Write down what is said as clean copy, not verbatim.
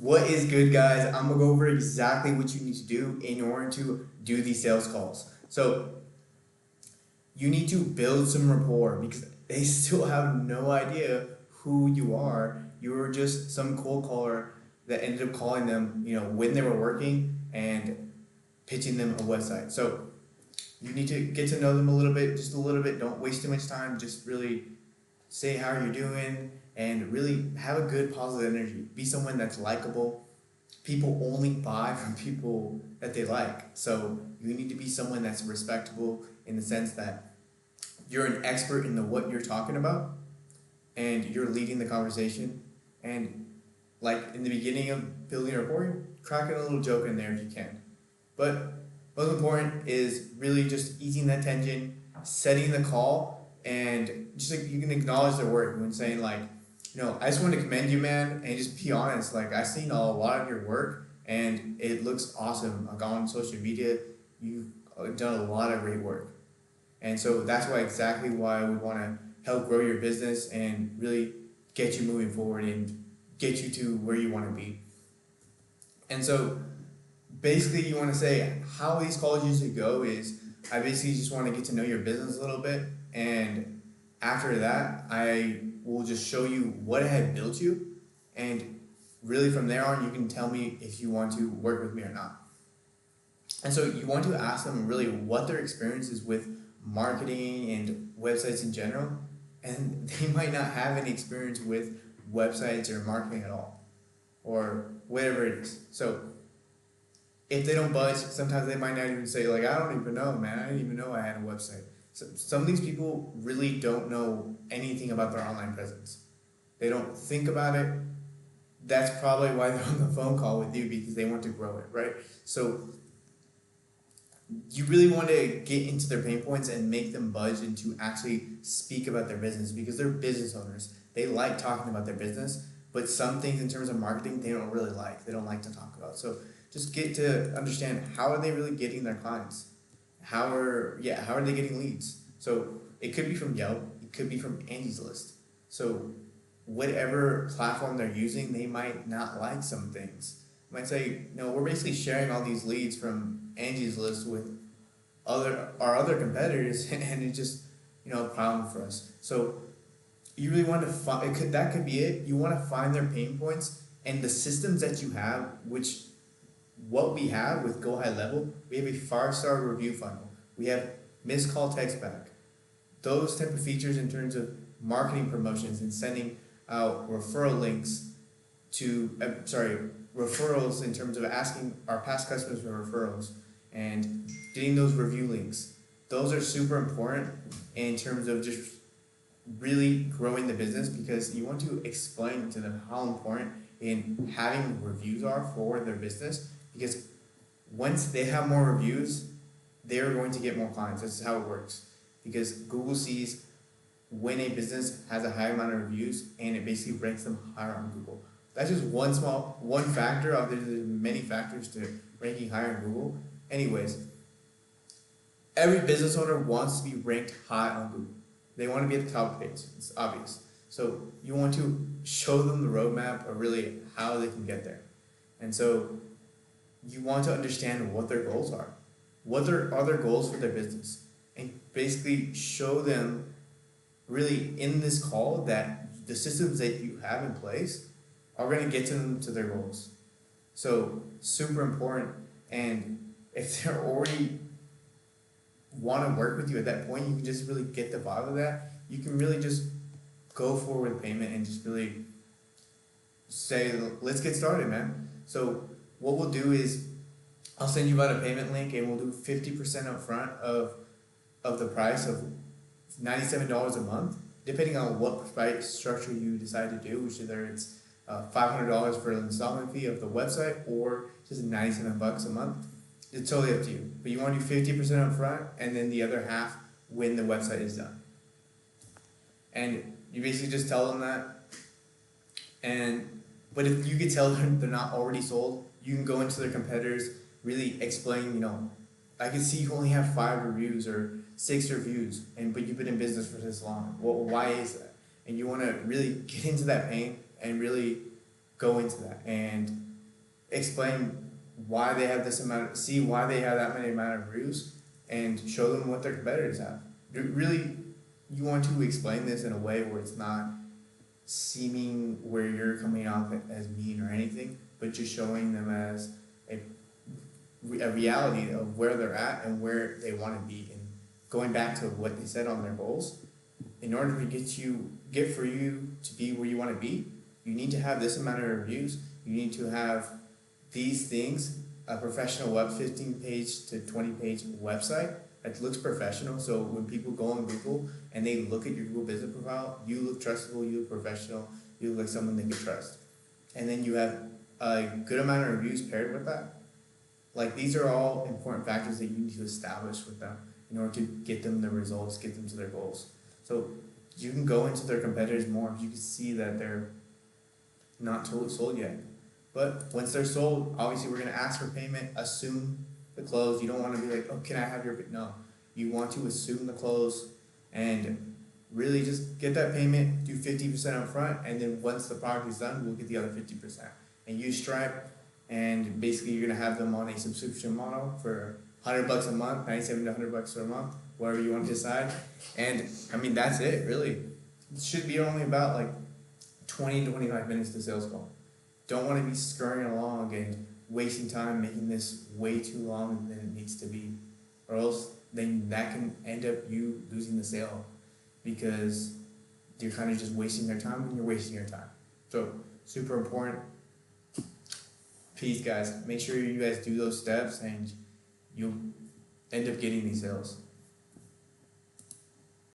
What is good, guys? I'm gonna go over exactly what you need to do in order to do these sales calls. So you need to build some rapport because they still have no idea who you are. You were just some cold caller that ended up calling them, when they were working and pitching them a website. So you need to get to know them a little bit, just a little bit. Don't waste too much time. Just really say how you're doing and really have a good positive energy. Be someone that's likable. People only buy from people that they like. So you need to be someone that's respectable in the sense that you're an expert in what you're talking about and you're leading the conversation. And like in the beginning of building a rapport, cracking a little joke in there if you can. But most important is really just easing that tension, setting the call, and just like you can acknowledge their work when saying like, I just want to commend you, man, and just be honest. Like I've seen a lot of your work, and it looks awesome. Like on social media, you've done a lot of great work, and so that's why we want to help grow your business and really get you moving forward and get you to where you want to be. And so basically you want to say how these calls usually go is I basically just want to get to know your business a little bit, and after that I will just show you what I had built you, and really from there on you can tell me if you want to work with me or not. And so you want to ask them really what their experience is with marketing and websites in general, and they might not have any experience with websites or marketing at all or whatever it is. So if they don't budge, sometimes they might not even say like, I don't even know, man. I didn't even know I had a website. So some of these people really don't know anything about their online presence. They don't think about it. That's probably why they're on the phone call with you, because they want to grow it, right? So you really want to get into their pain points and make them budge and to actually speak about their business, because they're business owners. They like talking about their business, but some things in terms of marketing they don't really like. They don't like to talk about. So just get to understand how are they really getting their clients? How are they getting leads? So it could be from Yelp, it could be from Angie's List. So whatever platform they're using, they might not like some things. They might say, no, we're basically sharing all these leads from Angie's List with our other competitors, and it's just a problem for us. So you really want to find that could be it. You want to find their pain points and the systems that you have, which what we have with GoHighLevel, we have a 5-star review funnel. We have missed call text back. Those type of features in terms of marketing promotions and sending out referral links to, referrals in terms of asking our past customers for referrals and getting those review links. Those are super important in terms of just really growing the business, because you want to explain to them how important in having reviews are for their business, because once they have more reviews, they're going to get more clients. This is how it works, because Google sees when a business has a high amount of reviews, and it basically ranks them higher on Google. That's just one factor of there's many factors to ranking higher on Google. Anyways, every business owner wants to be ranked high on Google. They want to be at the top of the page. It's obvious. So you want to show them the roadmap of really how they can get there. And so you want to understand what their goals are. What are their goals for their business? And basically show them really in this call that the systems that you have in place are going to get them to their goals. So super important. And if they're already want to work with you at that point, you can just really get the vibe of that. You can really just go forward with payment and just really say, let's get started, man. So what we'll do is I'll send you out a payment link, and we'll do 50% up front of the price of $97 a month, depending on what price structure you decide to do, which either it's $500 for an installment fee of the website or just $97 a month. It's totally up to you. But you want to do 50% up front, and then the other half when the website is done. And you basically just tell them that. But if you could tell them they're not already sold, you can go into their competitors, really explain, I can see you only have 5 reviews or 6 reviews, but you've been in business for this long. Well, why is that? And you want to really get into that pain and really go into that. And explain why they have this amount, see why they have that many amount of reviews, and show them what their competitors have. Really, you want to explain this in a way where it's not seeming where you're coming off as mean or anything, but just showing them as a reality of where they're at and where they want to be. And going back to what they said on their goals, in order to get for you to be where you want to be, you need to have this amount of reviews. You need to have these things, a professional 15-page to 20-page website that looks professional. So when people go on Google and they look at your Google business profile, you look trustable, you look professional, you look like someone they can trust. And then you have a good amount of reviews paired with that. Like, these are all important factors that you need to establish with them in order to get them the results, get them to their goals. So you can go into their competitors more if you can see that they're not totally sold yet. But once they're sold, obviously we're going to ask for payment, assume the close. You don't want to be like, oh, can I have your, no. You want to assume the close and really just get that payment, do 50% up front, and then once the product is done, we'll get the other 50%. And use Stripe, and basically you're going to have them on a subscription model for $100 a month, 97 to $100 a month, whatever you want to decide. And I mean, that's it, really. It should be only about like 20 to 25 minutes to sales call. Don't want to be scurrying along and wasting time making this way too long than it needs to be, or else then that can end up you losing the sale because you're kind of just wasting their time and you're wasting your time. So super important. Peace, guys. Make sure you guys do those steps and you'll end up getting these sales.